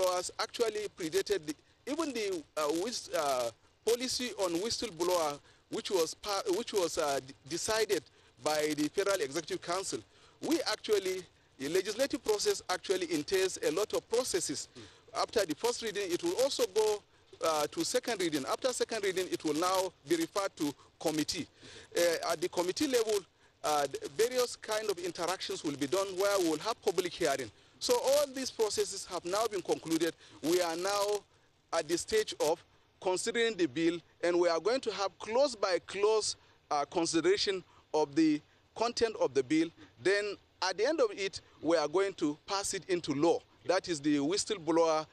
whistleblowers actually predated even the policy on whistleblower, which was decided by the Federal Executive Council. We actually, the legislative process actually entails a lot of processes. After the first reading, it will also go to second reading. After second reading, it will now be referred to committee. At the committee level, various kind of interactions will be done where we will have public hearing. So all these processes have now been concluded. We are now at the stage of considering the bill, and we are going to have clause by clause consideration of the content of the bill. Then at the end of it, we are going to pass it into law. That is the Whistleblower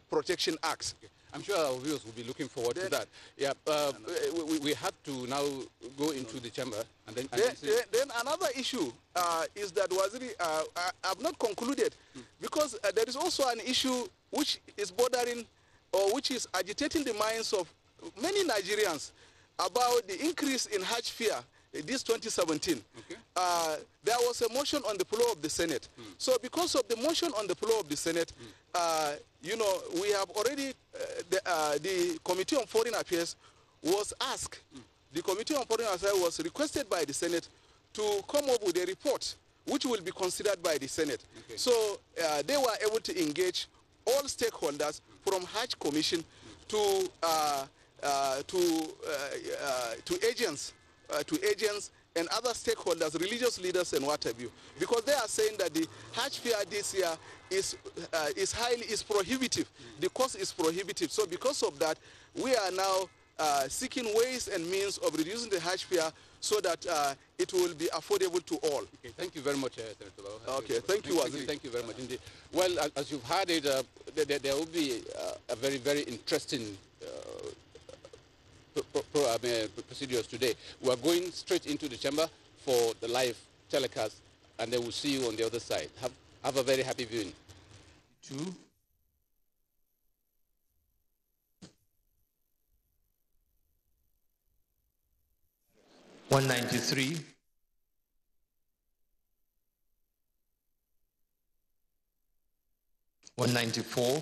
Protection Act. Okay. I'm sure our viewers will be looking forward to that. Yeah, we have to now go into the chamber. And then another issue is that Waziri, I've not concluded, because there is also an issue which is bordering or which is agitating the minds of many Nigerians about the increase in Hajj fare this 2017. Okay. There was a motion on the floor of the Senate. So because of the motion on the floor of the Senate, you know, we have already, the Committee on Foreign Affairs was asked, the Committee on Foreign Affairs was requested by the Senate to come up with a report which will be considered by the Senate. Okay. So they were able to engage all stakeholders from Hajj Commission to agents and other stakeholders, religious leaders and what have you, because they are saying that the Hajj fare this year is prohibitive. The cost is prohibitive. So because of that, we are now seeking ways and means of reducing the Hajj fare so that it will be affordable to all. Okay, thank you very much, Senator. Okay, thank you, Waziri. Thank you very much indeed. Well, as you've heard it, there will be a very, very interesting procedures today. We are going straight into the chamber for the live telecast, and then we'll see you on the other side. Have a very happy viewing. 193, 194,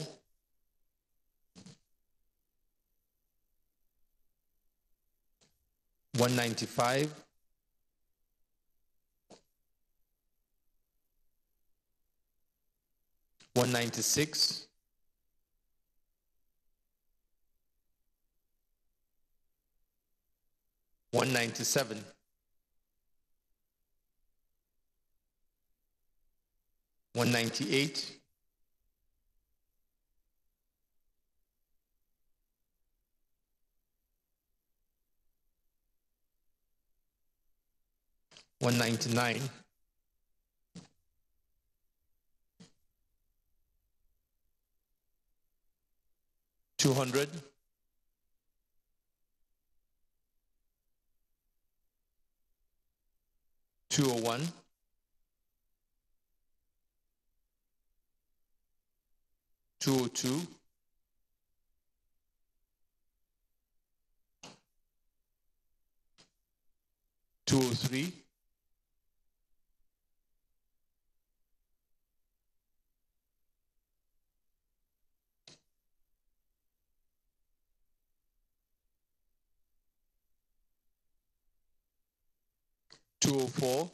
195, 196, 197, 198, 199, 200, 201, 202, 203, 204,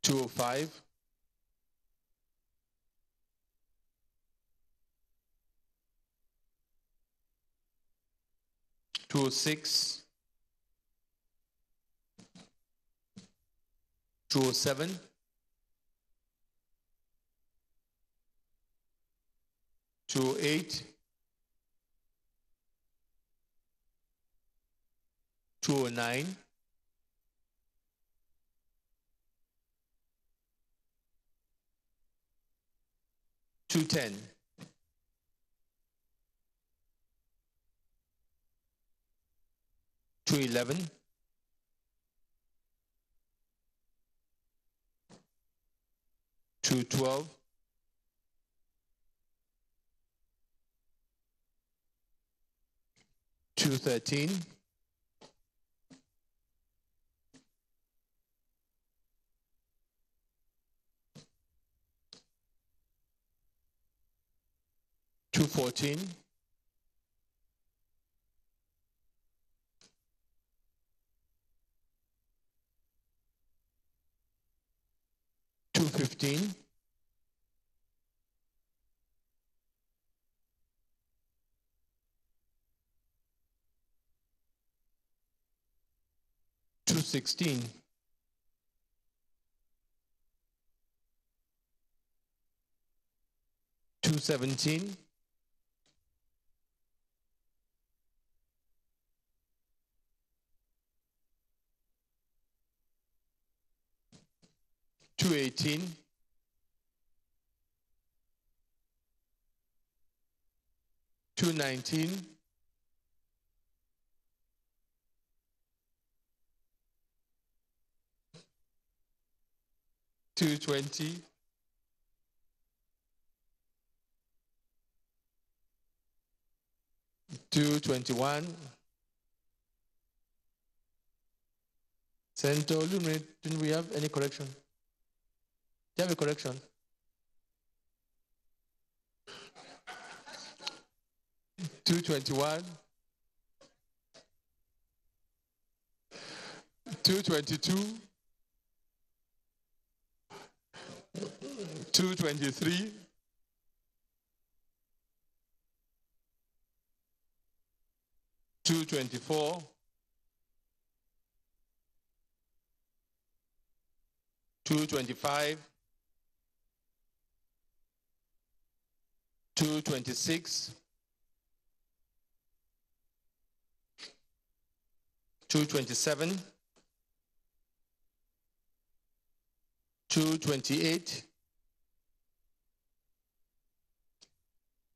205, 206, 207, 208, 209, 210, 211, 212, 213. 214. 215. 216. 217. 218. 219. 220. 221. Senator Lumine, didn't we have any correction? Do you have a correction? $221, $222, $223, $224, $225, $226, $227, $228,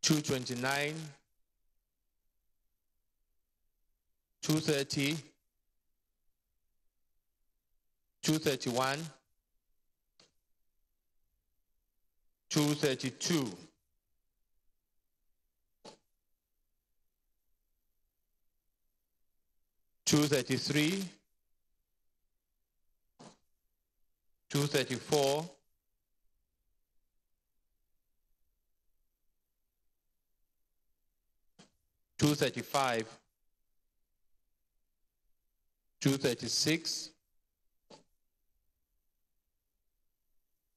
$229, $230, $231, $232, $233, $234, $235, $236,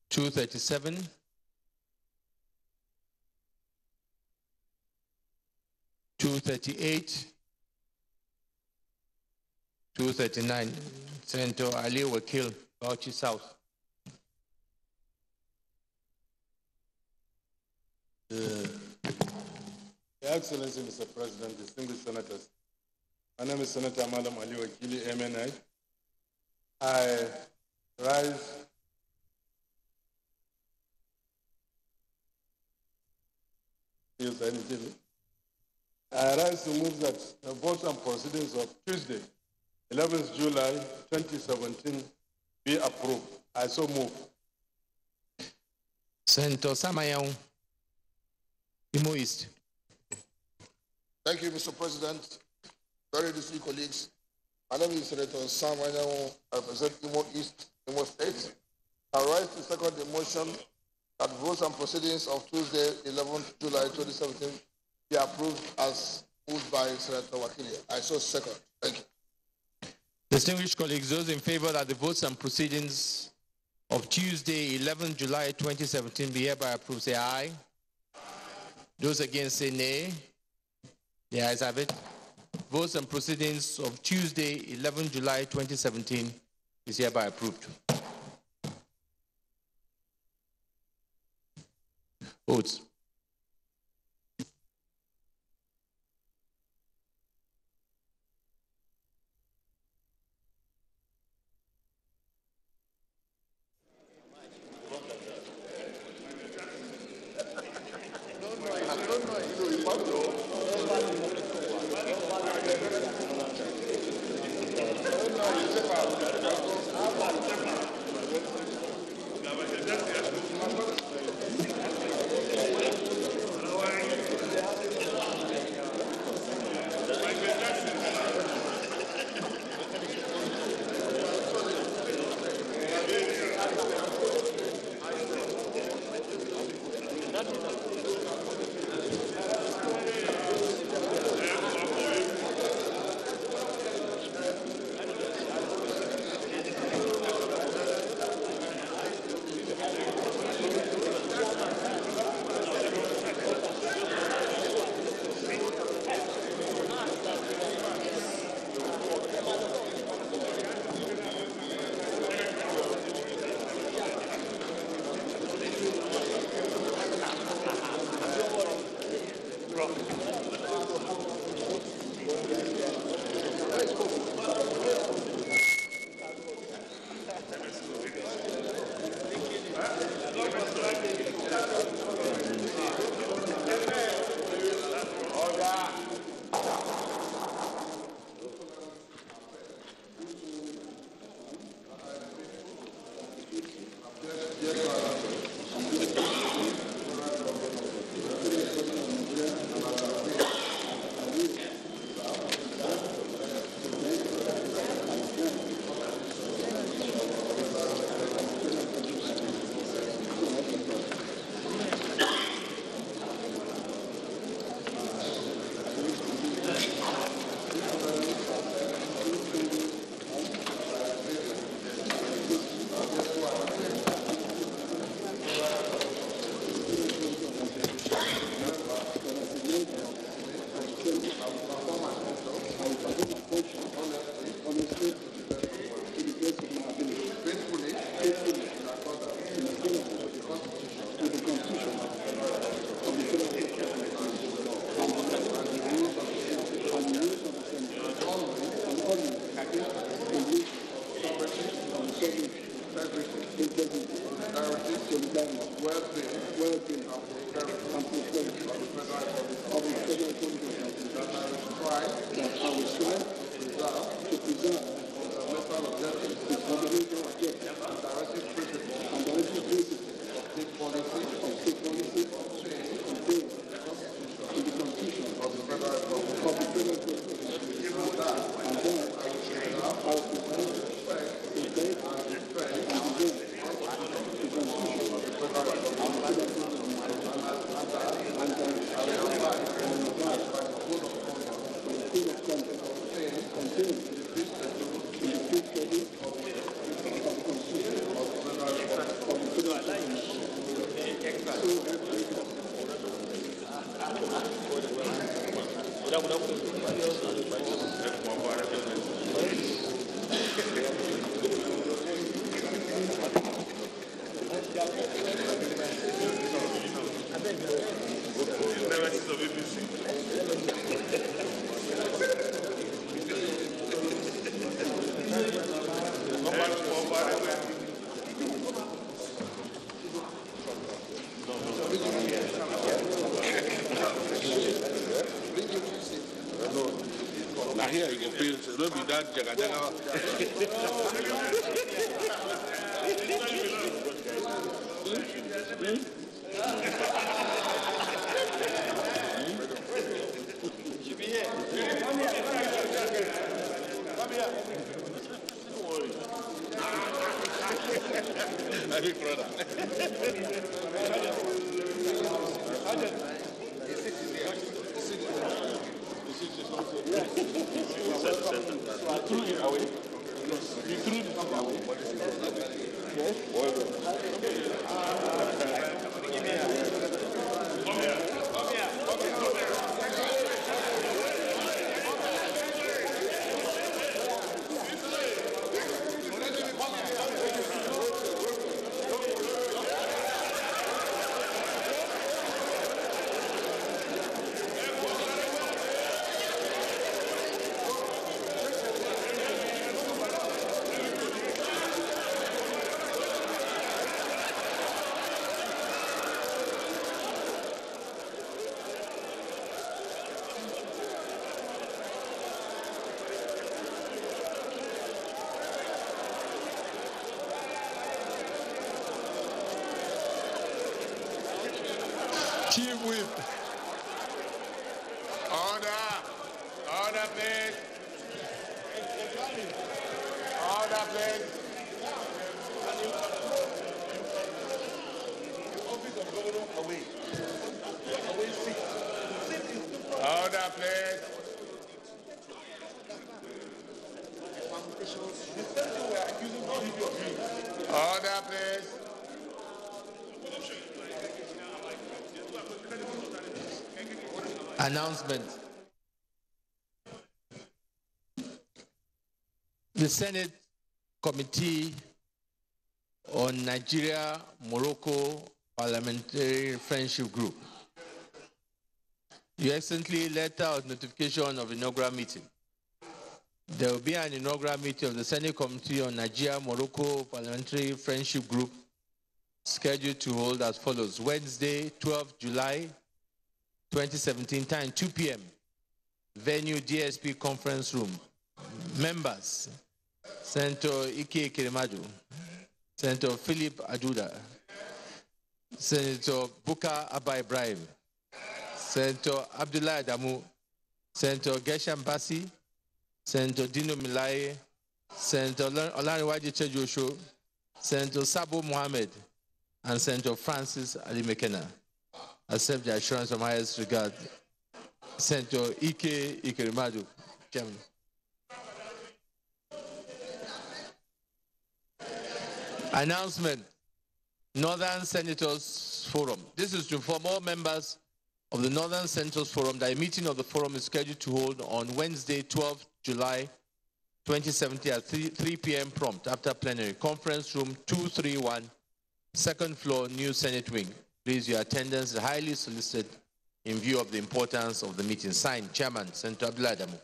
$237, $238, $239. Senator Ali Wakil, Bauchi South. Your Excellency, Mr. President, distinguished senators, my name is Senator Madam Ali Wakili, MNI. I rise to move that the votes and proceedings of Tuesday, 11th July 2017 be approved. I so move. Senator Samayaung, Imo East. Thank you, Mr. President. Very distinguished colleagues. My name is Senator Sam Wanyango. I represent Imo East, Imo State. I rise to second the motion that votes and proceedings of Tuesday, 11th July 2017 be approved as moved by Senator Wakili. I so second. Thank you. Distinguished colleagues, those in favor that the votes and proceedings of Tuesday, 11th July 2017 be hereby approved, say aye. Those against say nay. The ayes have it. Votes and proceedings of Tuesday, 11th July 2017 is hereby approved. Votes. Here you can feel it. Don't be that jaga jaga. Should be here. Come here. Don't worry. My big brother. Chief Whip. Order. Order, please. Order, please. Office of Governor away. Announcement. The Senate Committee on Nigeria-Morocco Parliamentary Friendship Group. Your Excellency, letter of notification of inaugural meeting. There will be an inaugural meeting of the Senate Committee on Nigeria-Morocco Parliamentary Friendship Group scheduled to hold as follows. Wednesday, 12 July 2017, time 2 p.m. Venue DSP Conference Room. Members, Senator Ike Kiremadu, Senator Philip Aduda, Senator Buka Abba Ibrahim, Senator Abdullah Adamu, Senator Gersham Bassi, Senator Dino Milaye, Senator Olaniwaji Chejosho, Senator Sabo Mohammed, and Senator Francis Ali McKenna. Accept the assurance of my highest regard. Senator Ike Kiremadu, Chairman. Announcement. Northern Senators Forum. This is to inform all members of the Northern Senators Forum that a meeting of the forum is scheduled to hold on Wednesday, 12 July 2017 at 3 p.m. prompt after plenary. Conference room 231, second floor, New Senate Wing. Please, your attendance is highly solicited in view of the importance of the meeting. Signed, Chairman, Senator Abdullah Adamu.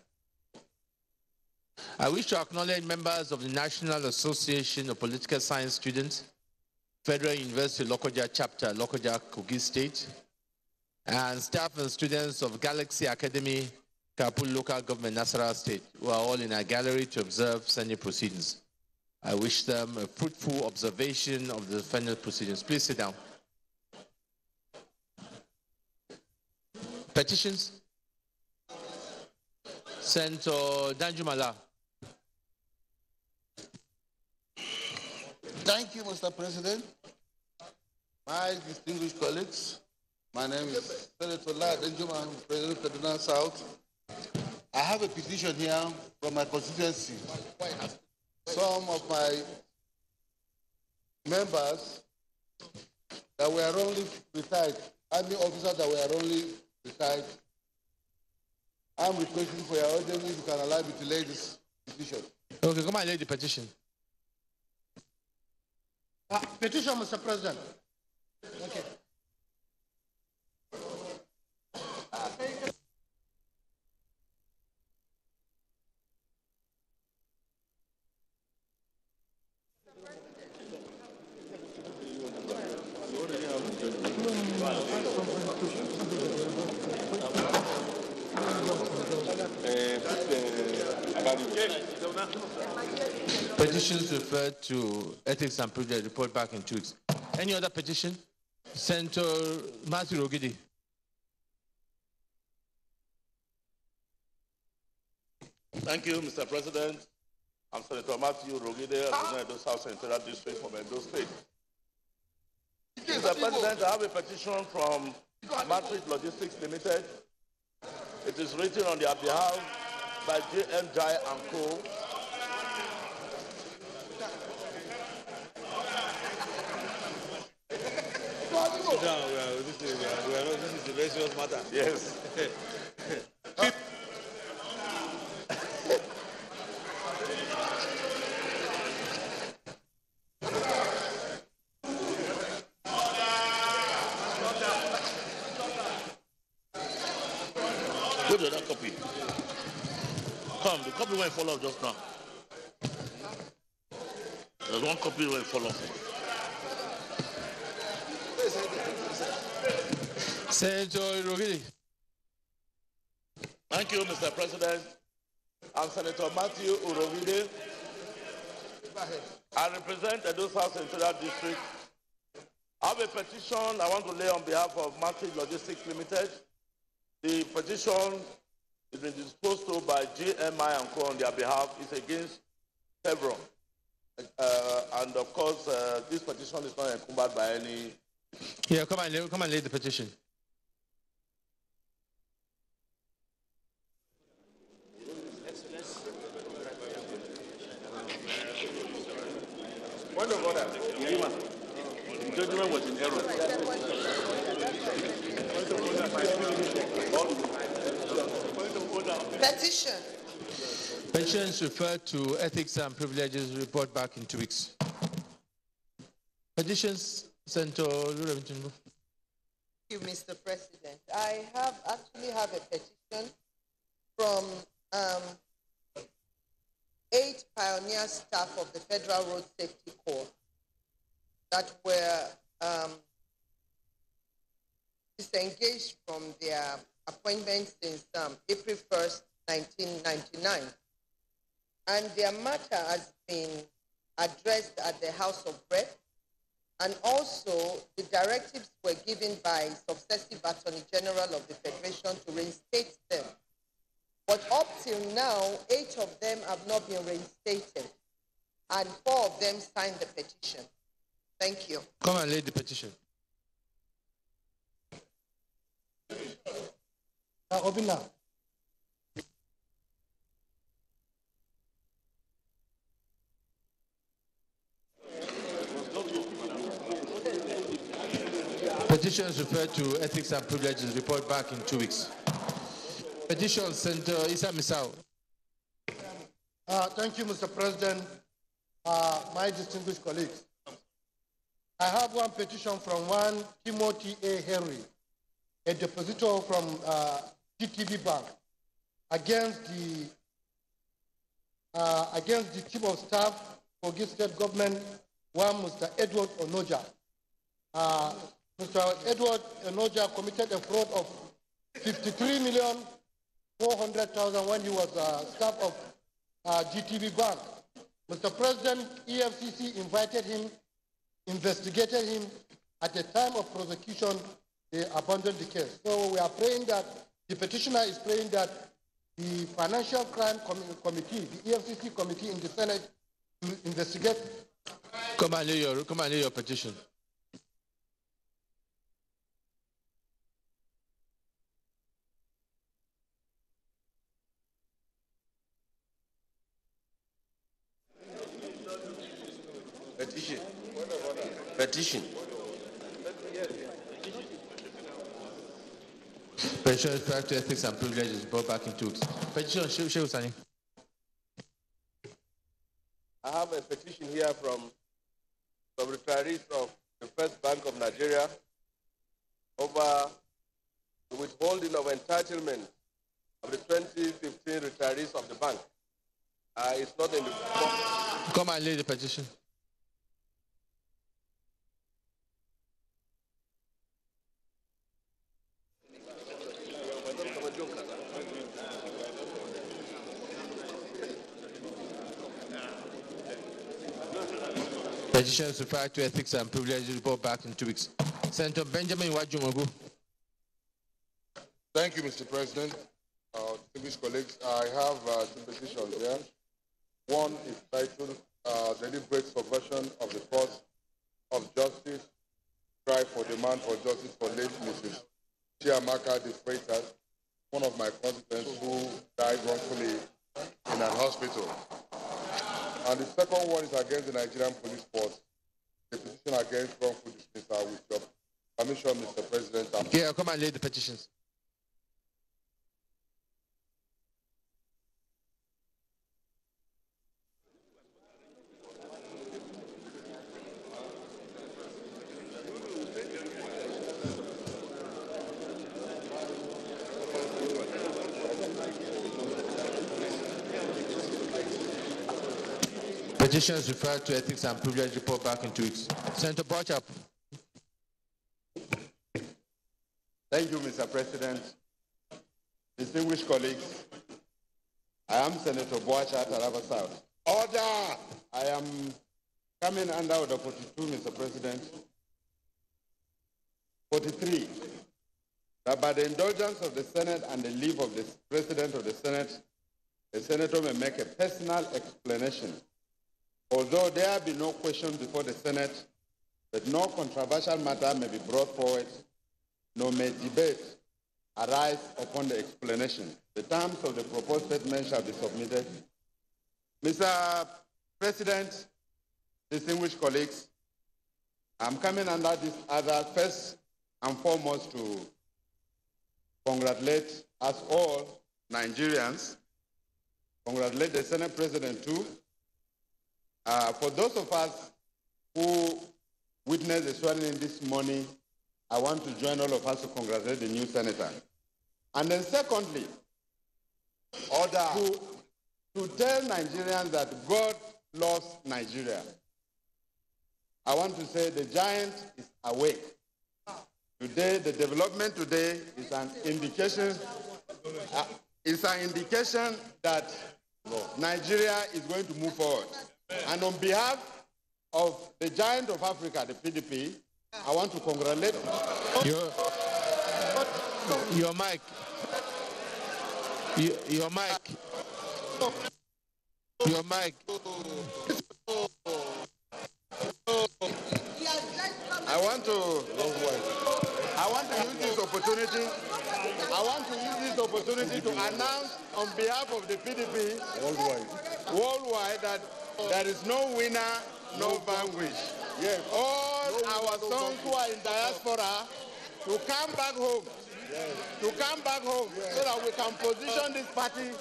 I wish to acknowledge members of the National Association of Political Science Students, Federal University Lokoja Chapter, Lokoja, Kogi State, and staff and students of Galaxy Academy, Kapul Local Government, Nasarawa State, who are all in our gallery to observe Senate proceedings. I wish them a fruitful observation of the final proceedings. Please sit down. Petitions. Senator Danjumala. Thank you, Mr. President. My distinguished colleagues, my name is Senator Danjuma, I'm President of Kaduna South. I have a petition here from my constituency. Some of my members that were only retired, army officers that were only retired, I'm requesting for your audience if you can allow me to lay this petition. Okay, come and lay the petition. Petition, Mr. President. Okay. Petitions referred to ethics and privilege report back in 2 weeks. Any other petition? Senator Matthew Rogidi. Thank you, Mr. President. I'm Senator Matthew Rogide, representing the South Central District from Edo State. Mr. President, I have a petition from Matrix Logistics Limited. It is written on their behalf by JM Jai and Co. This is a very serious matter. Yes. Go to that copy. Come, the copy won't follow just now. There's one copy won't follow. Senator Rogidi. Thank you, Mr. President. I'm Senator Matthew Urogide. I represent Edo South Central District. I have a petition I want to lay on behalf of Matrix Logistics Limited. The petition has been disposed to by GMI and Co on their behalf. It's against Chevron. And of course, this petition is not encumbered by any. Yeah, come and lay the petition. Point of order. The judgment was in error. Petition. Petitions referred to ethics and privileges report back in 2 weeks. Petitions, Senator Luremton. Thank you, Mr. President. I actually have a petition from 8 pioneer staff of the Federal Road Safety Corps that were disengaged from their appointments since April 1st, 1999. And their matter has been addressed at the House of Reps, and also the directives were given by successive Attorney General of the Federation to reinstate them. But up till now, 8 of them have not been reinstated, and 4 of them signed the petition. Thank you. Come and lay the petition. Obina. Petitions referred to ethics and privileges report back in 2 weeks. Petition, Senator Issa Misau. Thank you, Mr. President. My distinguished colleagues. I have one petition from one Timothy A. Henry, a depositor from TTB Bank, against the Chief of Staff for Kogi State Government, one Mr. Edward Onoja. Mr. Edward Onoja committed a fraud of 53,400,000 when he was staff of GTB Bank. Mr. President, EFCC invited him, investigated him. At the time of prosecution, they abandoned the case. So we are praying that, the petitioner is praying that the Financial Crime Committee, the EFCC committee in the Senate, to investigate. Come and lay your petition. Petition. Petition referred to ethics and privileges brought back in 2 weeks. Petition, Shehu Sani. I have a petition here from some retirees of the First Bank of Nigeria over the withholding of entitlement of the 2015 retirees of the bank. It's not in the... Come and lay the petition. Petitions referred to ethics and privileges report back in 2 weeks. Senator Benjamin Wajumogu. Thank you, Mr. President. Distinguished colleagues, I have 2 petitions here. One is titled Deliberate Subversion of the Cause of Justice, Cry for Demand for Justice for late Mrs. Chiamaka de Freitas, one of my constituents who died wrongfully in an hospital. And the second one is against the Nigerian Police Force, the petition against wrongful dismissal. With your permission, Mr. President. Yeah, come and lay the petitions. Petitions referred to ethics and privilege report back in 2 weeks. Senator Bochap. Thank you, Mr. President. Distinguished colleagues, I am Senator Bochap, Taraba South. Order! I am coming under Order 42, Mr. President. 43, that by the indulgence of the Senate and the leave of the President of the Senate, the Senator may make a personal explanation. Although there be no question before the Senate, that no controversial matter may be brought forward, nor may debate arise upon the explanation. The terms of the proposed statement shall be submitted. Mr. President, distinguished colleagues, I'm coming under this other first and foremost to congratulate us all Nigerians, congratulate the Senate President too. For those of us who witnessed the swearing-in this morning, I want to join all of us to congratulate the new senator. And then secondly, to tell Nigerians that God loves Nigeria. I want to say the giant is awake. Today, the development today is an indication. That Nigeria is going to move forward. And on behalf of the giant of Africa, the PDP, I want to congratulate your mic. Your mic. Your mic. I want to use this opportunity. I want to use this opportunity to announce on behalf of the PDP worldwide that there is no winner, no vanquish. Yes. All our sons who are in diaspora to come back home. Yes. To come back home so that we can position this party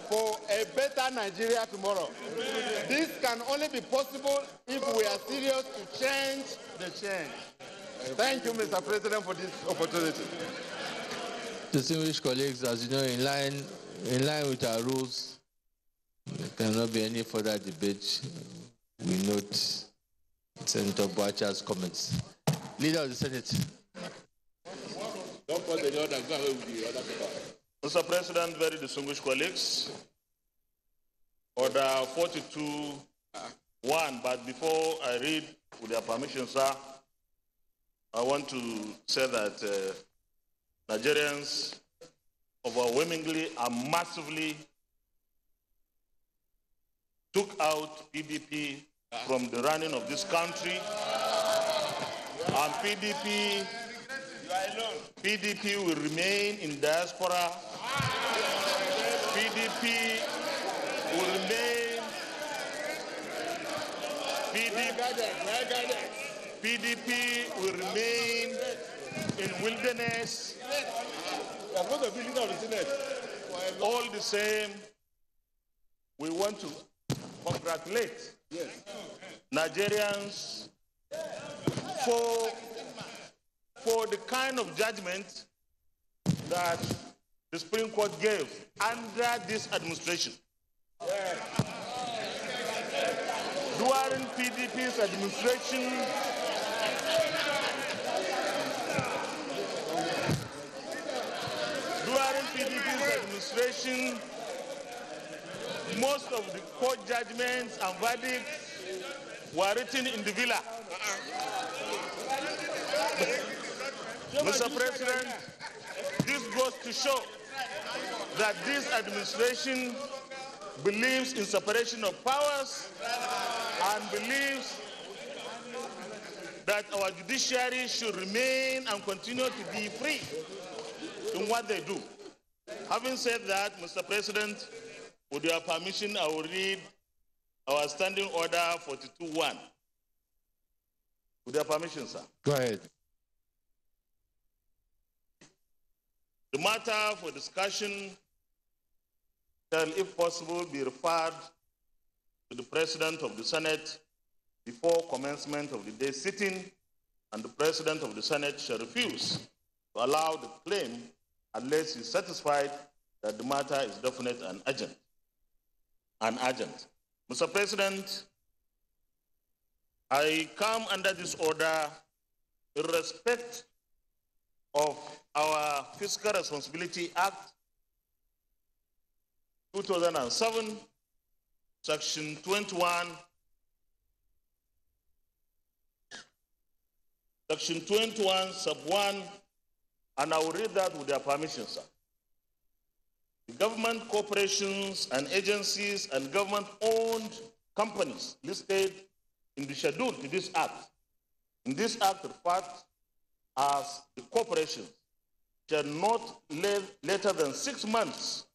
for a better Nigeria tomorrow. This can only be possible if we are serious to change the change. Thank you, Mr. President, for this opportunity. Distinguished colleagues, as you know, in line with our rules, there cannot be any further debate. We note Senator Boacha's comments. Leader of the Senate. Don't put any other guy with the other people. Mr. President, very distinguished colleagues, Order 42.1, but before I read, with your permission, sir, I want to say that Nigerians overwhelmingly and massively took out PDP from the running of this country, and PDP will remain in diaspora. PDP will remain. PDP will remain in wilderness. All the same, we want to congratulate Nigerians for the kind of judgment that the Supreme Court gave under this administration. During PDP's administration, most of the court judgments and verdicts were written in the villa. Mr. President, this goes to show that this administration believes in separation of powers and believes that our judiciary should remain and continue to be free in what they do. Having said that, Mr. President, with your permission, I will read our standing order 42.1. With your permission, sir. Go ahead. The matter for discussion shall, if possible, be referred to the President of the Senate before commencement of the day sitting, and the President of the Senate shall refuse to allow the claim unless he is satisfied that the matter is definite and urgent. Mr. President, I come under this order in respect of our Fiscal Responsibility Act 2007, Section 21, Sub 1, and I will read that with your permission, sir. The government corporations and agencies and government-owned companies listed in the schedule to this act, in this act referred as the corporations, shall not later than 6 months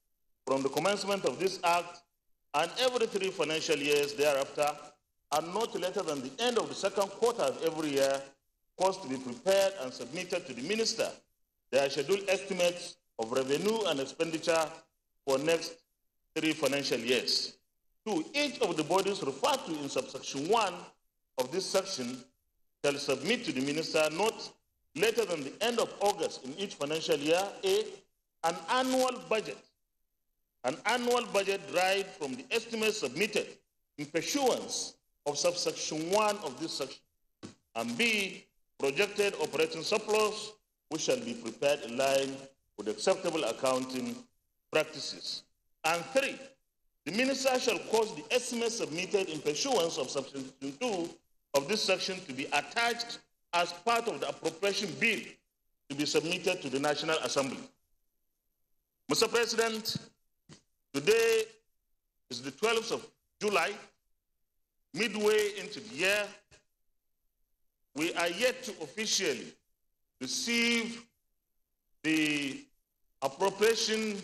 from the commencement of this act and every 3 financial years thereafter, and not later than the end of the second quarter of every year, cause to be prepared and submitted to the minister their scheduled estimates of revenue and expenditure for next 3 financial years. 2, each of the bodies referred to in subsection 1 of this section shall submit to the minister not later than the end of August in each financial year, A, an annual budget derived from the estimates submitted in pursuance of subsection 1 of this section, and B, projected operating surplus, which shall be prepared in line with acceptable accounting practices. And 3, the minister shall cause the estimates submitted in pursuance of subsection 2 of this section to be attached as part of the appropriation bill to be submitted to the National Assembly. Mr. President, today is the 12th of July, midway into the year. We are yet to officially receive the appropriation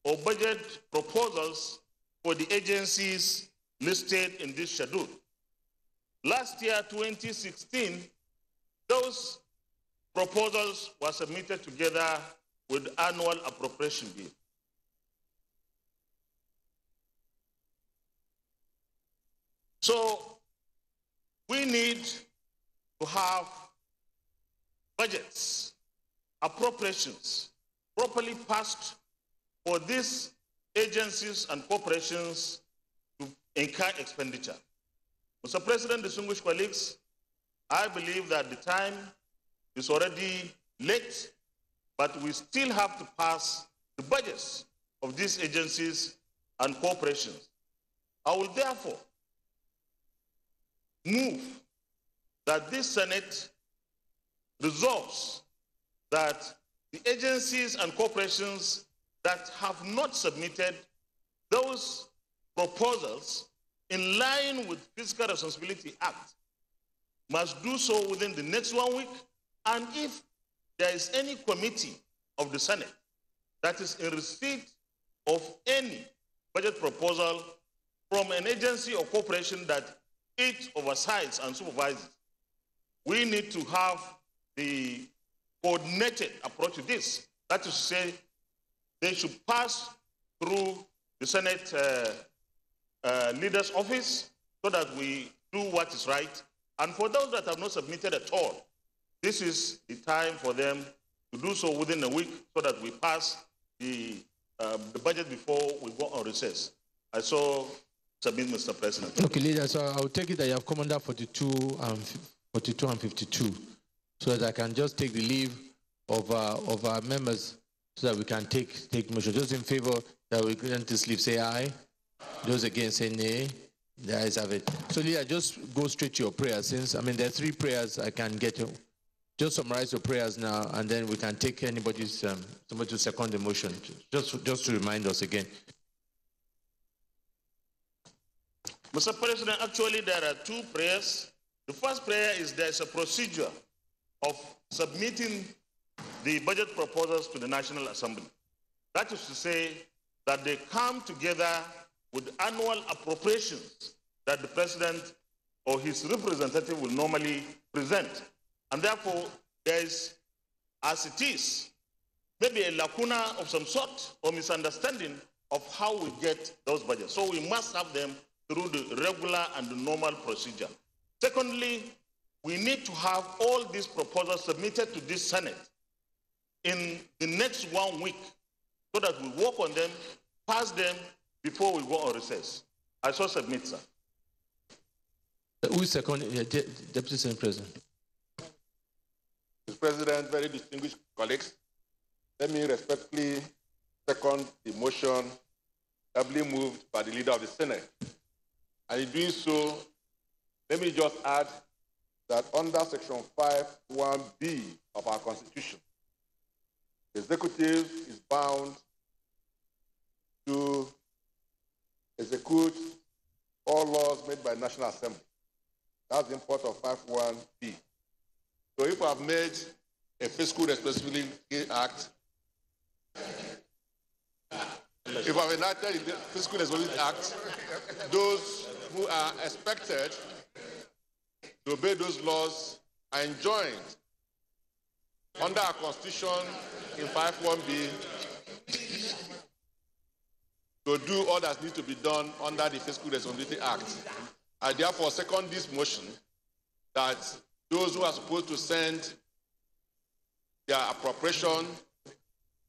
or budget proposals for the agencies listed in this schedule. Last year, 2016, those proposals were submitted together with the annual appropriation bill. So we need to have budgets, appropriations properly passed for these agencies and corporations to incur expenditure. Mr. President, distinguished colleagues, I believe that the time is already late, but we still have to pass the budgets of these agencies and corporations. I will therefore move that this Senate resolves that the agencies and corporations that have not submitted those proposals in line with Fiscal Responsibility Act must do so within the next 1 week, and if there is any committee of the Senate that is in receipt of any budget proposal from an agency or corporation that it oversights and supervises, we need to have the coordinated approach to this. That is to say, they should pass through the Senate leader's office so that we do what is right. And for those that have not submitted at all, this is the time for them to do so within a week so that we pass the budget before we go on recess. I so submit, Mr. President. Okay, leader, so I'll take it that you have come under 42 and 52, so that I can just take the leave of our members so that we can take motion. Those in favor that we grant this leave, say aye. Those against, say nay. The ayes have it. So, leader, just go straight to your prayers. Since, I mean, there are 3 prayers I can get you. Just summarize your prayers now, and then we can take anybody's, somebody to second the motion. Just to remind us again. Mr. President, actually there are 2 prayers. The first prayer is there's a procedure of submitting the budget proposals to the National Assembly. That is to say that they come together with annual appropriations that the President or his representative will normally present. And therefore, there is, as it is, maybe a lacuna of some sort or misunderstanding of how we get those budgets. So we must have them through the regular and the normal procedure. Secondly, we need to have all these proposals submitted to this Senate in the next 1 week so that we work on them, pass them before we go on recess. I so submit, sir. Who is second? Deputy Senate President. Mr. President, very distinguished colleagues, let me respectfully second the motion ably moved by the leader of the Senate. And in doing so, let me just add that under Section 5(1)(b) of our Constitution, the executive is bound to execute all laws made by the National Assembly. That's the import of 5(1)(b). So if I've made a Fiscal Responsibility Act, if I've enacted the Fiscal Responsibility Act, those who are expected to obey those laws are enjoined under our Constitution in 5(1)(b). to do all that needs to be done under the Fiscal Responsibility Act. I therefore second this motion that those who are supposed to send their appropriation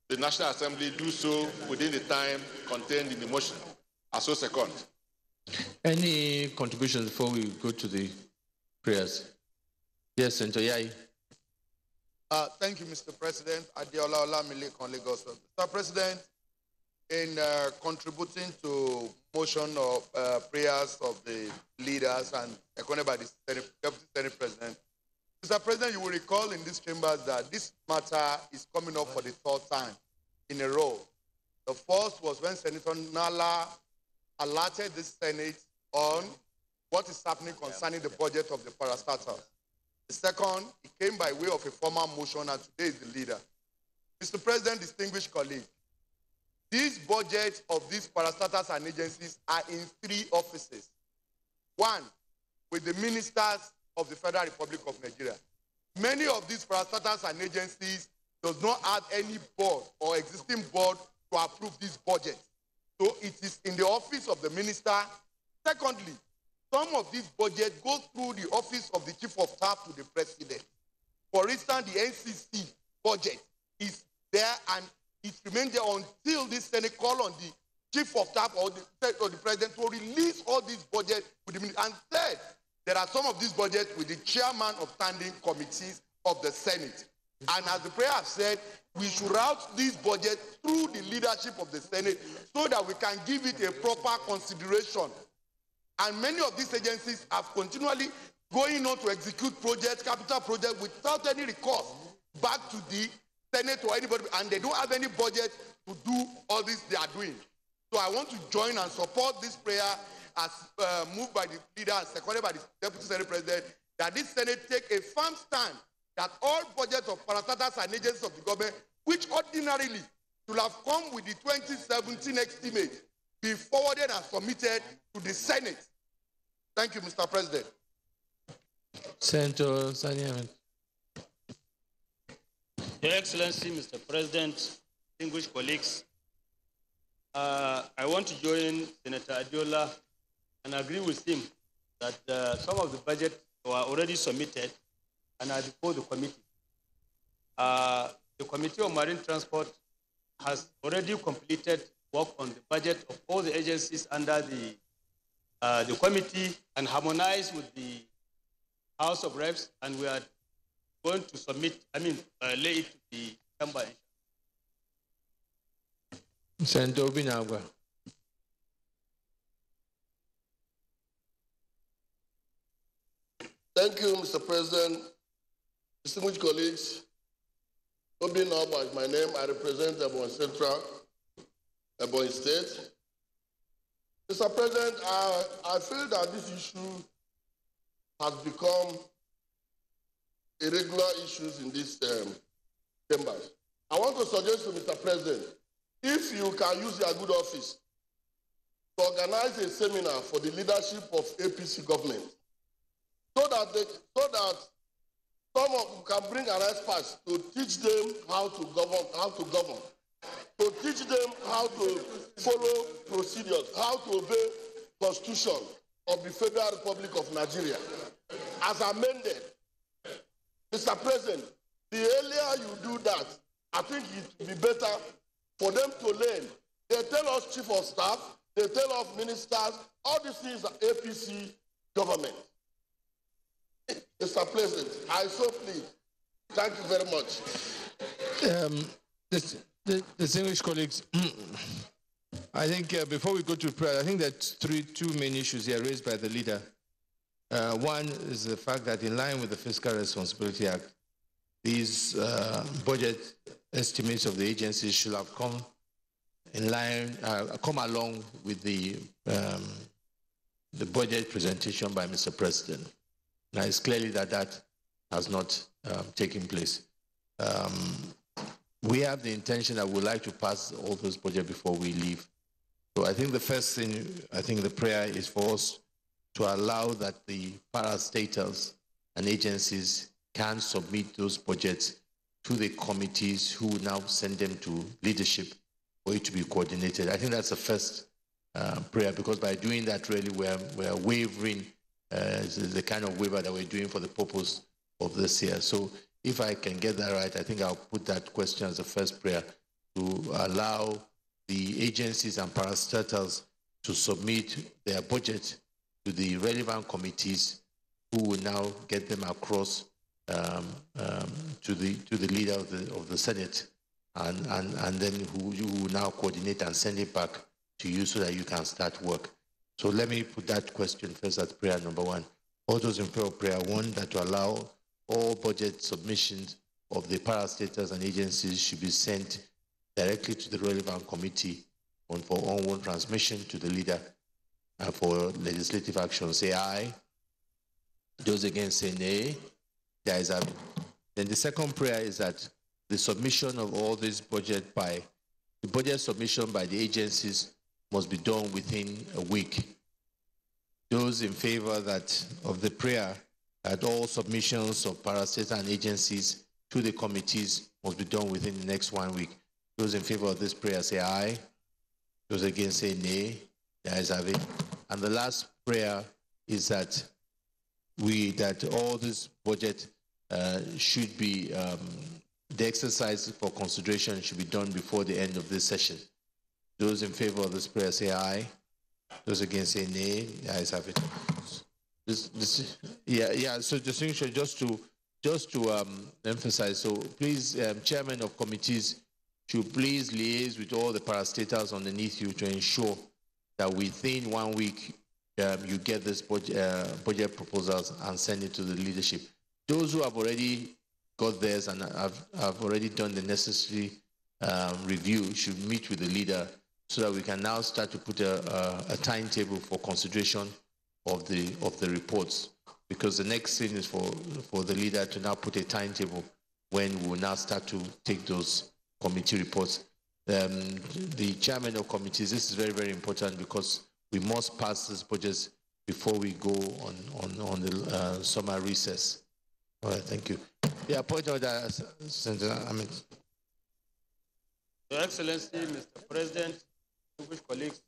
to the National Assembly do so within the time contained in the motion. I so second. Any contributions before we go to the prayers? Yes, Senator Yai. Thank you, Mr. President. Adeola Olamile from Lagos. Mr. President, in contributing to motion of prayers of the leaders and seconded by the Deputy Senate President, Mr. President, you will recall in this chamber that this matter is coming up for the third time in a row. The first was when Senator Nala alerted the Senate on what is happening concerning the budget of the parastatals. The second, it came by way of a formal motion, and today is the leader. Mr. President, distinguished colleagues, these budgets of these parastatals and agencies are in 3 offices. One, with the ministers of the Federal Republic of Nigeria. Many of these parastatals and agencies does not have any board or existing board to approve this budget. So it is in the office of the minister. Secondly, some of these budgets go through the office of the Chief of Staff to the President. For instance, the NCC budget is there and it remains there until this Senate call on the Chief of Staff or the President to release all these budgets with the minister. And third, there are some of these budgets with the chairman of standing committees of the Senate. And as the prayer has said, we should route these budgets through the leadership of the Senate so that we can give it a proper consideration. And many of these agencies have continually going on to execute projects, capital projects, without any recourse back to the Senate or anybody, and they don't have any budget to do all this they are doing. So I want to join and support this prayer as moved by the leader and seconded by the Deputy Senate President, that this Senate take a firm stand that all budgets of parastatals and agencies of the government, which ordinarily should have come with the 2017 estimate, be forwarded and submitted to the Senate. Thank you, Mr. President. Senator Sani. Your Excellency, Mr. President, distinguished colleagues, I want to join Senator Adiola and agree with him that some of the budgets were already submitted and are before the committee. The Committee on Marine Transport has already completed work on the budget of all the agencies under the committee and harmonized with the House of Reps, and we are going to submit, lay it to the chamber. Senator Obinagwa. Thank you, Mr. President. Distinguished colleagues, Obinagwa is my name. I represent Ebonyi Central, Ebonyi State. Mr. President, I feel that this issue has become a regular issue in these chambers. I want to suggest to Mr. President, if you can use your good office to organize a seminar for the leadership of APC government, so that some of you can bring an expert to teach them how to govern, to teach them how to follow procedures, how to obey Constitution of the Federal Republic of Nigeria, as amended. Mr. President, the earlier you do that, I think it will be better for them to learn. They tell us Chief of Staff, they tell us ministers, all these things are APC government. Mr. President, I so plead. Thank you very much. Distinguished colleagues, I think before we go to prayer, I think there are two main issues here raised by the leader. One is the fact that in line with the Fiscal Responsibility Act, these budget estimates of the agencies should have come in line, come along with the budget presentation by Mr. President. Now it's clearly that has not taken place. We have the intention that we'd like to pass all those budgets before we leave. So I think the first thing, the prayer is for us to allow that the parastatals and agencies can submit those budgets to the committees who now send them to leadership for it to be coordinated. I think that's the first prayer, because by doing that, really, we're wavering the kind of waiver that we're doing for the purpose of this year. So if I can get that right, I think I'll put that question as the first prayer, to allow the agencies and parastatals to submit their budget to the relevant committees, who will now get them across to the leader of the Senate, and then who you will now coordinate and send it back to you so that you can start work. So let me put that question first as prayer number one. All those in favor of prayer one, that to allow all budget submissions of the parastatals and agencies should be sent directly to the relevant committee for onward transmission to the leader and for legislative action, say aye. Those against say nay. The ayes have it. Then the second prayer is that the submission of all this budget the budget submission by the agencies must be done within a week. Those in favor of the prayer that all submissions of parastatals and agencies to the committees must be done within the next 1 week. Those in favor of this prayer say aye. Those against say nay. The ayes have it. And the last prayer is that all this budget should be, the exercise for consideration should be done before the end of this session. Those in favor of this prayer say aye. Those against say nay. The ayes have it. So distinction, just to emphasize. So please, chairman of committees should please liaise with all the parastatals underneath you to ensure that within 1 week you get this budget proposals and send it to the leadership. Those who have already got theirs and have already done the necessary review should meet with the leader so that we can now start to put a timetable for consideration of the reports. Because the next thing is for the leader to now put a timetable when we will now start to take those committee reports. The chairman of committees, this is very, very important, because we must pass this budget before we go on the summer recess. All right, thank you. Yeah, point out that, Senator Ahmed. Your Excellency, Mr. President, distinguished colleagues,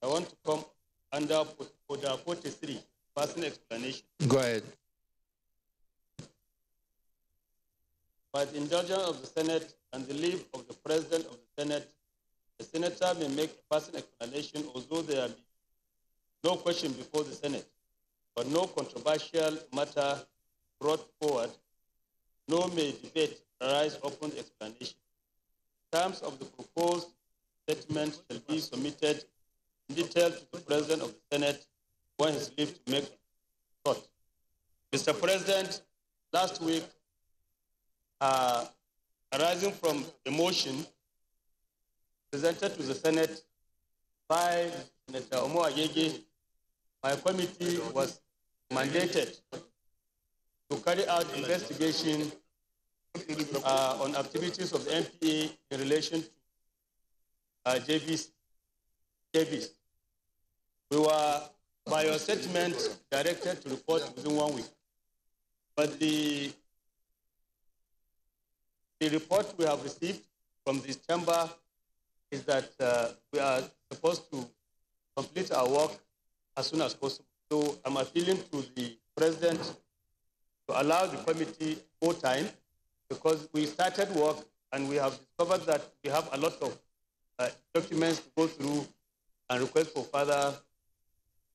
I want to come under Order 43, personal explanation. Go ahead. By the indulgence of the Senate and the leave of the President of the Senate, the Senator may make a personal explanation, although there be no question before the Senate, but no controversial matter brought forward, nor may debate arise upon the explanation. Terms of the proposed statement shall be submitted in detail to the President of the Senate when his leave to make short. Mr. President, last week, arising from a motion presented to the Senate by Senator Omo Agege, my committee was mandated to carry out investigation on activities of the MPA in relation to JVs. We were, by your statement, directed to report within 1 week. But the report we have received from this chamber is that we are supposed to complete our work as soon as possible. So I'm appealing to the President to allow the committee more time, because we started work and we have discovered that we have a lot of documents to go through and request for further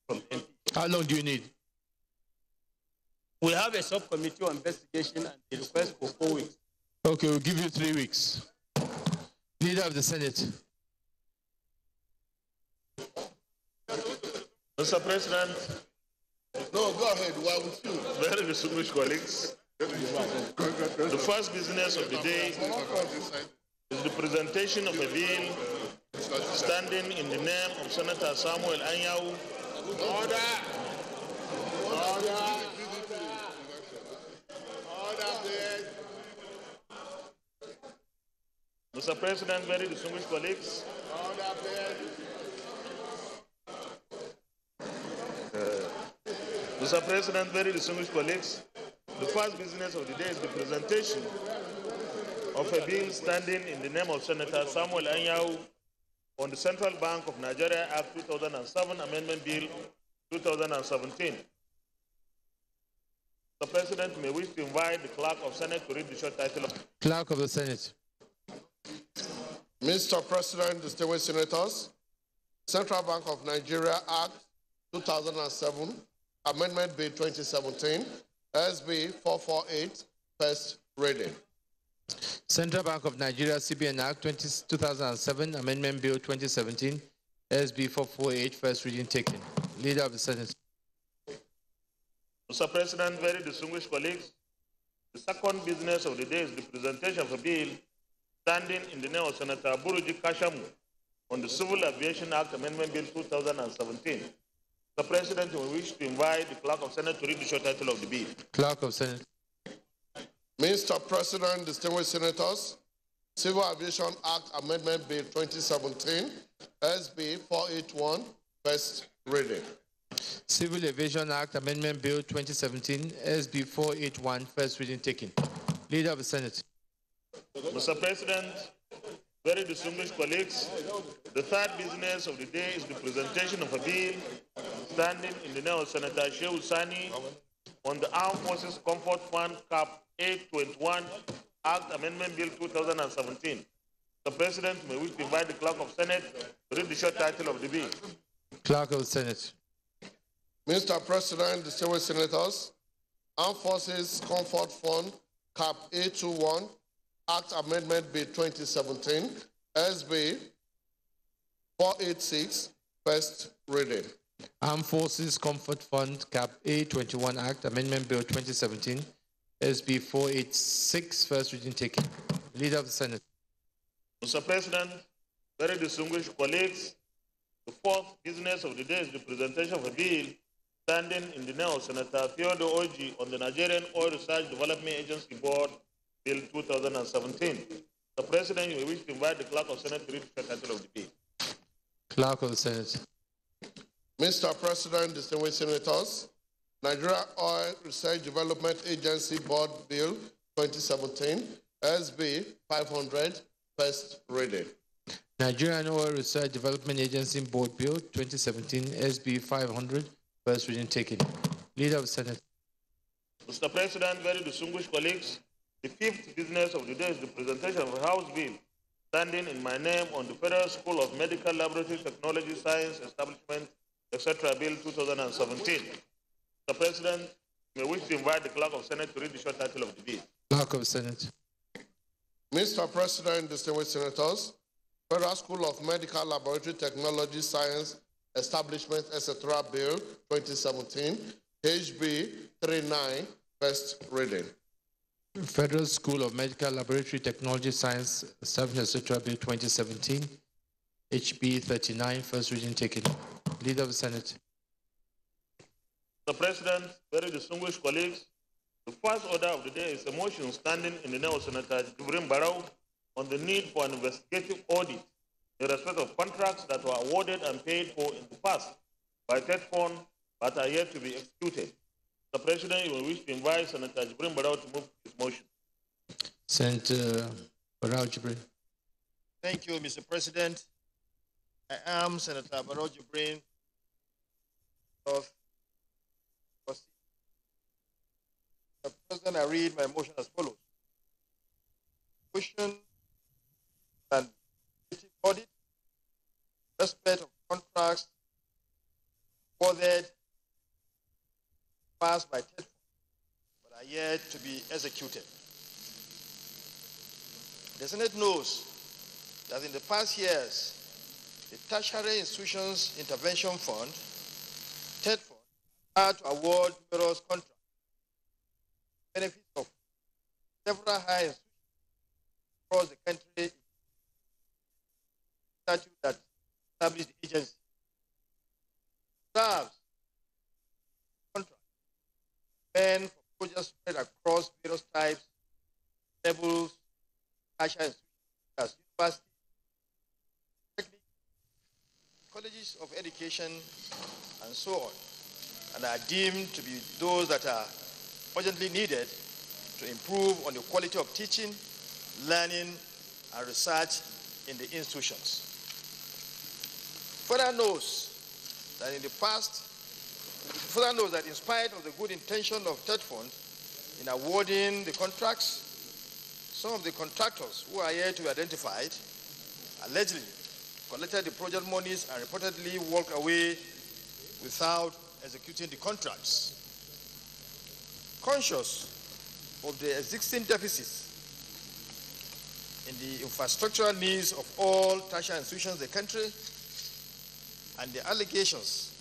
from MP. How long do you need? We have a subcommittee on investigation and the request for 4 weeks. Okay, we'll give you 3 weeks. Leader of the Senate. Mr. President. No, go ahead. Why with you? Very distinguished colleagues. The first business of the day is the presentation of a bill standing in the name of Senator Samuel Anyanwu. Order! Order! Mr. President, very distinguished colleagues. Mr. President, very distinguished colleagues, the first business of the day is the presentation of a bill standing in the name of Senator Samuel Anyau on the Central Bank of Nigeria Act 2007 Amendment Bill 2017. The President may wish to invite the Clerk of Senate to read the short title of... Clerk of the Senate. Mr. President, distinguished senators, Central Bank of Nigeria Act 2007, Amendment Bill 2017, SB 448, first reading. Central Bank of Nigeria CBN Act 2007, Amendment Bill 2017, SB 448, first reading taken. Leader of the Senate. Mr. President, very distinguished colleagues, the second business of the day is the presentation of a bill standing in the name of Senator Buruji Kashamu on the Civil Aviation Act Amendment Bill 2017. The President will wish to invite the Clerk of Senate to read the short title of the bill. Clerk of Senate. Mr. President, distinguished senators, Civil Aviation Act Amendment Bill 2017, SB 481, first reading. Civil Aviation Act Amendment Bill 2017, SB 481, first reading taken. Leader of the Senate. Mr. President, very distinguished colleagues, the third business of the day is the presentation of a bill standing in the name of Senator Shehu Sani on the Armed Forces Comfort Fund Cap 821 Act Amendment Bill 2017. The President may wish to invite the Clerk of Senate to read the short title of the bill. Clerk of the Senate. Mr. President, distinguished senators, Armed Forces Comfort Fund Cap 821 Act Amendment Bill 2017, SB 486, first reading. Armed Forces Comfort Fund Cap A21 Act Amendment Bill 2017, SB 486, first reading taken. Leader of the Senate. Mr. President, very distinguished colleagues, the fourth business of the day is the presentation of a bill standing in the name of Senator Theodore Oji on the Nigerian Oil Research Development Agency Board Bill 2017. The President will wish to invite the Clerk of Senate to read the title of the bill. Clerk of the Senate. Mr. President, distinguished senators, Nigeria Oil Research Development Agency Board Bill 2017, SB 500, first reading. Nigerian Oil Research Development Agency Board Bill 2017, SB 500, first reading taken. Leader of the Senate. Mr. President, very distinguished colleagues, the fifth business of the day is the presentation of a House bill standing in my name on the Federal School of Medical Laboratory Technology Science Establishment, etc. Bill 2017. Mr. President, may wish to invite the Clerk of Senate to read the short title of the bill. Clerk of the Senate. Mr. President, distinguished senators, Federal School of Medical Laboratory Technology Science Establishment, etc. Bill 2017, HB 39, first reading. Federal School of Medical Laboratory Technology Science Establishment, etc. Bill 2017, HB 39, first reading taken. Leader of the Senate. Mr. President, very distinguished colleagues, the first order of the day is a motion standing in the name of Senator Jibrin Barrow on the need for an investigative audit in respect of contracts that were awarded and paid for in the past by TETFUND but are yet to be executed. Mr. President, you will wish to invite Senator Jibrin Barrow to move his motion. Senator Barrow Jibrin. Thank you, Mr. President. I am Senator Barrow Jibrin of Mr. President, I read my motion as follows. Motion and audit respect of contracts awarded passed by TETFUND but are yet to be executed. The Senate knows that in the past years, the Tertiary Institutions Intervention Fund, TETFUND, had to award numerous contracts, benefits of several high institutions across the country, statute that established the agency. Serves contracts meant for projects spread across various types, levels, tertiary institutions, as universities, colleges of education, and so on, and are deemed to be those that are urgently needed to improve on the quality of teaching, learning, and research in the institutions. Further notes that in spite of the good intention of TETFUND in awarding the contracts, some of the contractors who are yet to be identified allegedly collected the project monies and reportedly walked away without executing the contracts. Conscious of the existing deficits in the infrastructural needs of all tertiary institutions in the country and the allegations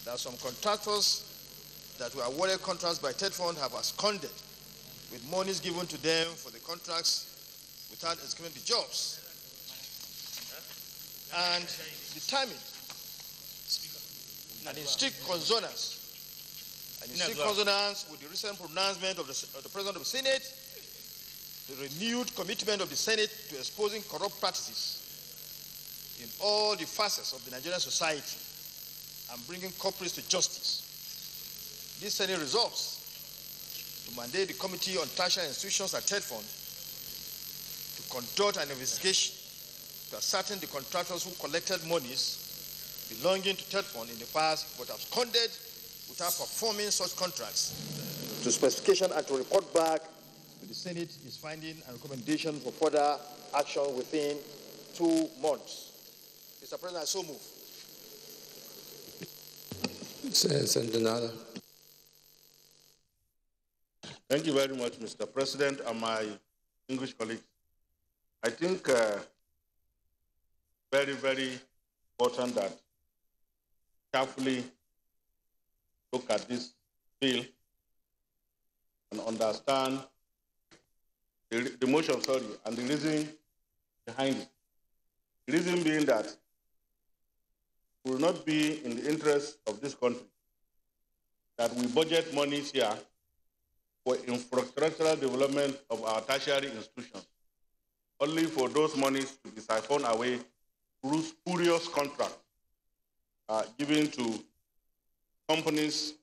that some contractors that were awarded contracts by TETFUND have absconded with monies given to them for the contracts without executing the jobs. And determined and in strict consonance with the recent pronouncement of the President of the Senate, the renewed commitment of the Senate to exposing corrupt practices in all the facets of the Nigerian society and bringing culprits to justice. This Senate resolves to mandate the Committee on Tertiary Institutions at TETFUND to conduct an investigation to ascertain the contractors who collected monies belonging to TETFUND in the past but absconded without performing such contracts to specification and to report back to the Senate his finding and recommendation for further action within 2 months. Mr. President, I so move. Senator Nada. Thank you very much, Mr. President, and my English colleagues. I think very, very important that carefully look at this bill and understand the motion, and the reason behind it. The reason being that it will not be in the interest of this country that we budget monies here for infrastructural development of our tertiary institutions, only for those monies to be siphoned away through spurious contracts given to companies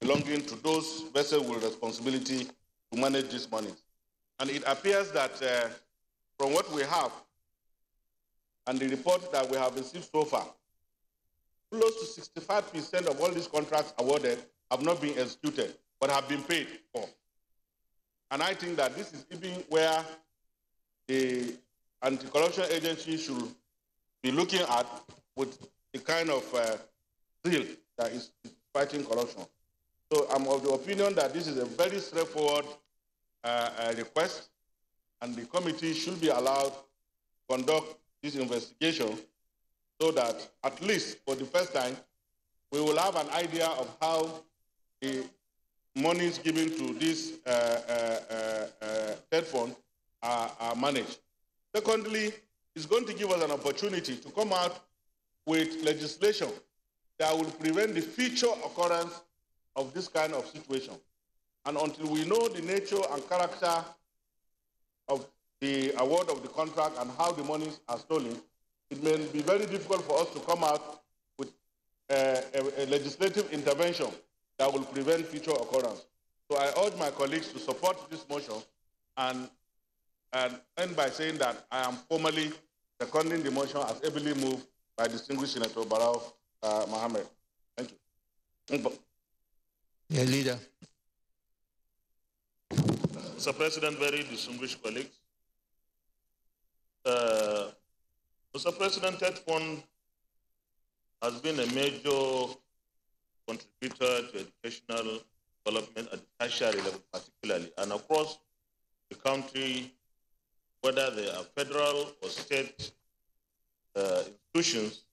belonging to those vested with responsibility to manage these monies. And it appears that from what we have and the report that we have received so far, close to 65% of all these contracts awarded have not been executed, but have been paid for. And I think that this is even where the anti-corruption agency should be looking at with the kind of zeal that is fighting corruption. So I'm of the opinion that this is a very straightforward request, and the committee should be allowed to conduct this investigation so that at least for the first time, we will have an idea of how the monies given to this TETFUND are managed. Secondly, it's going to give us an opportunity to come out with legislation that will prevent the future occurrence of this kind of situation. And until we know the nature and character of the award of the contract and how the monies are stolen, it may be very difficult for us to come out with a legislative intervention that will prevent future occurrence. So I urge my colleagues to support this motion and end by saying that I am formally seconding the motion as ably moved by distinguished Senator Barrow Mohammed. Thank you. Yeah, leader. Mr. President, very distinguished colleagues. Mr. President, TETFUND has been a major contributor to educational development at the tertiary level particularly, and across the country, whether they are federal or state institutions,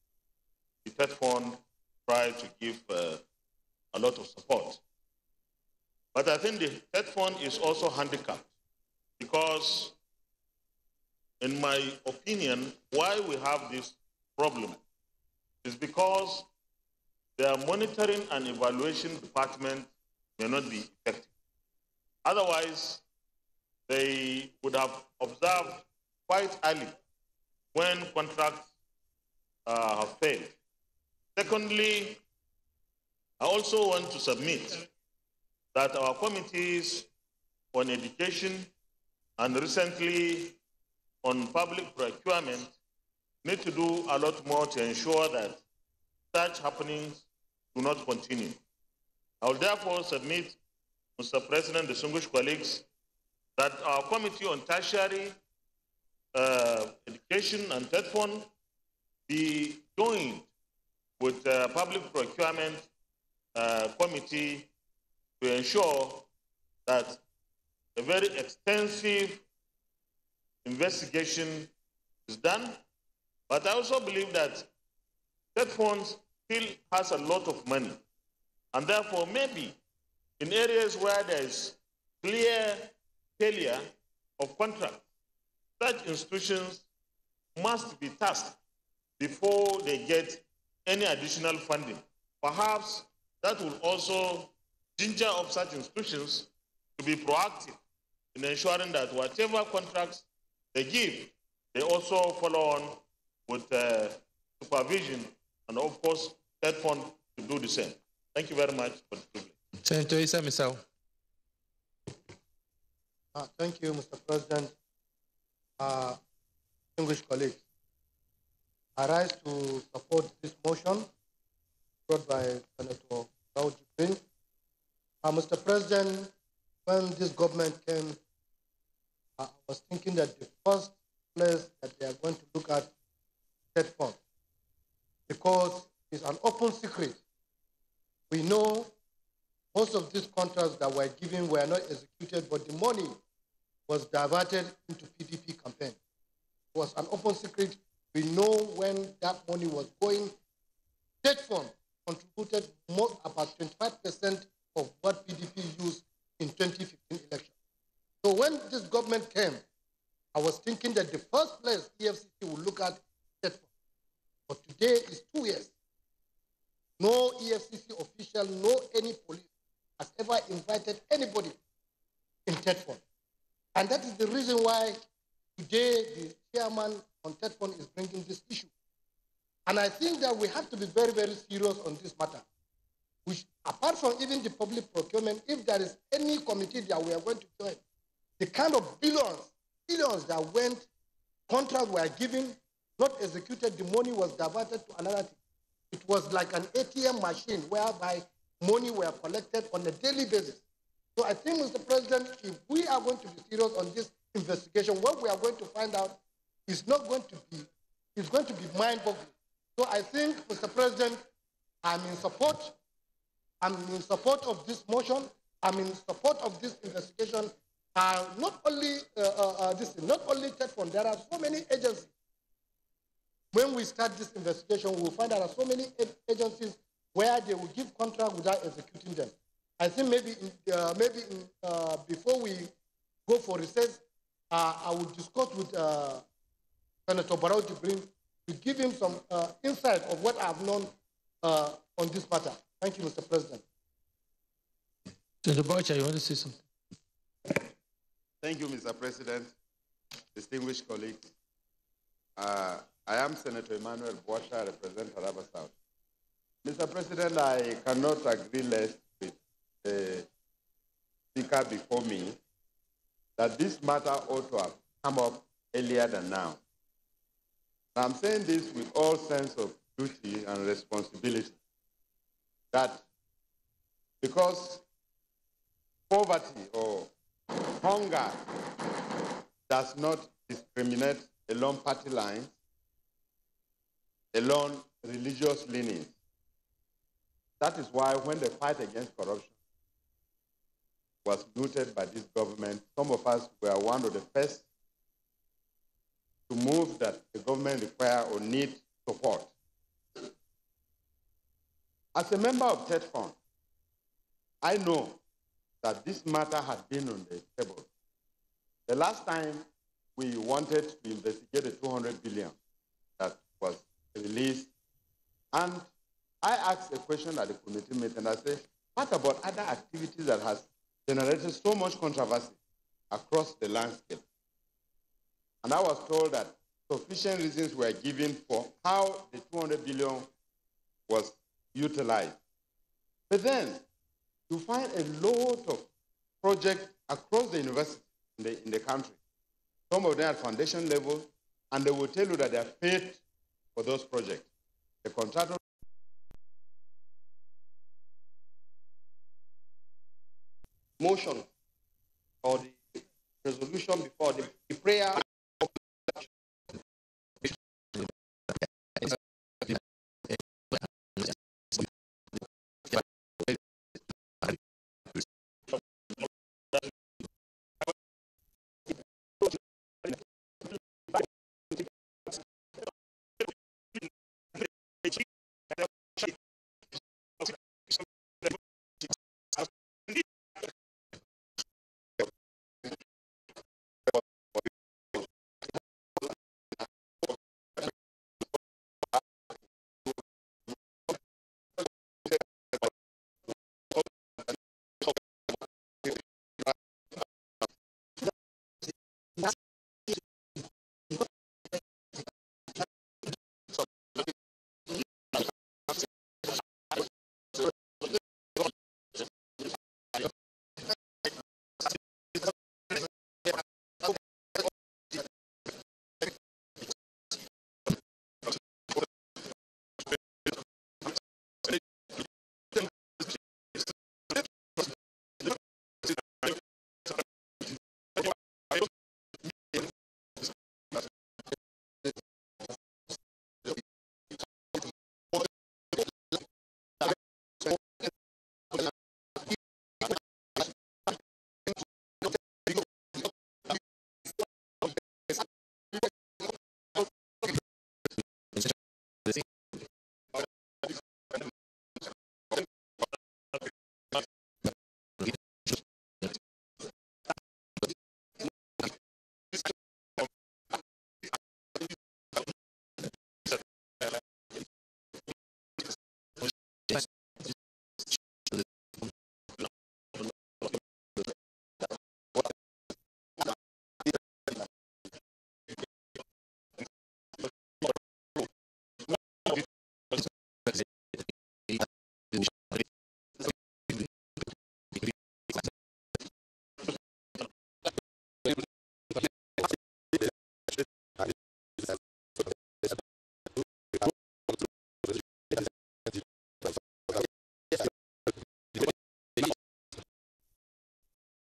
the TETFUND try to give a lot of support. But I think the TETFUND is also handicapped because, in my opinion, why we have this problem is because their monitoring and evaluation department may not be effective. Otherwise, they would have observed quite early when contracts have failed. Secondly, I also want to submit that our committees on education and recently on public procurement need to do a lot more to ensure that such happenings do not continue. I will therefore submit, Mr. President, distinguished colleagues, that our Committee on Tertiary Education and TETFUND be joined with the Public Procurement Committee to ensure that a very extensive investigation is done. But I also believe that TETFUND still has a lot of money. And therefore, maybe in areas where there is clear failure of contract, such institutions must be tasked before they get any additional funding. Perhaps that will also ginger up such institutions to be proactive in ensuring that whatever contracts they give, they also follow on with supervision and, of course, TETFUND to do the same. Thank you very much for the privilege. Senator Issa Misau. Thank you, Mr. President. Distinguished colleagues, I rise to support this motion brought by Senator Daud Jibrin. Mr. President, when this government came, I was thinking that the first place that they are going to look at TETFUND, because it's an open secret. We know most of these contracts that were given were not executed, but the money was diverted into PDP campaign. It was an open secret. We know when that money was going. TETFUND contributed about 25% of what PDP used in 2015 election. So when this government came, I was thinking that the first place EFCC would look at TETFUND. But today is 2 years. No EFCC official, no any police has ever invited anybody in TETFUND. And that is the reason why today the chairman on TETFUND is bringing this issue. And I think that we have to be very, very serious on this matter. Which, apart from even the public procurement, if there is any committee that we are going to join, the kind of billions that went, contracts were given, not executed, the money was diverted to another thing. It was like an ATM machine whereby money were collected on a daily basis. So I think, Mr. President, if we are going to be serious on this investigation, what we are going to find out is not going to be, it's going to be mind-boggling. So I think, Mr. President, I'm in support of this motion. I'm in support of this investigation. Not only TETFUND, there are so many agencies. When we start this investigation, we will find there are so many agencies where they will give contract without executing them. I think maybe before we go for recess, I will discuss with Senator Barrow Jibrin to give him some insight of what I have known on this matter. Thank you, Mr. President. Senator Boucher, you want to say something? Thank you, Mr. President, distinguished colleagues. I am Senator Emmanuel Boucher, I represent Taraba South. Mr. President, I cannot agree less with the speaker before me that this matter ought to have come up earlier than now. I'm saying this with all sense of duty and responsibility, that because poverty or hunger does not discriminate along party lines, along religious leanings. That is why when the fight against corruption was mooted by this government, some of us were one of the first to move that the government require or need support. As a member of TETFUND, I know that this matter had been on the table. The last time we wanted to investigate the 200 billion that was released, and I asked a question at the committee meeting. I said, what about other activities that has generated so much controversy across the landscape? And I was told that sufficient reasons were given for how the 200 billion was utilized. But then you find a lot of projects across the university in the country some of them at foundation level, and they will tell you that they are paid for those projects. The contractor motion or the resolution before the prayer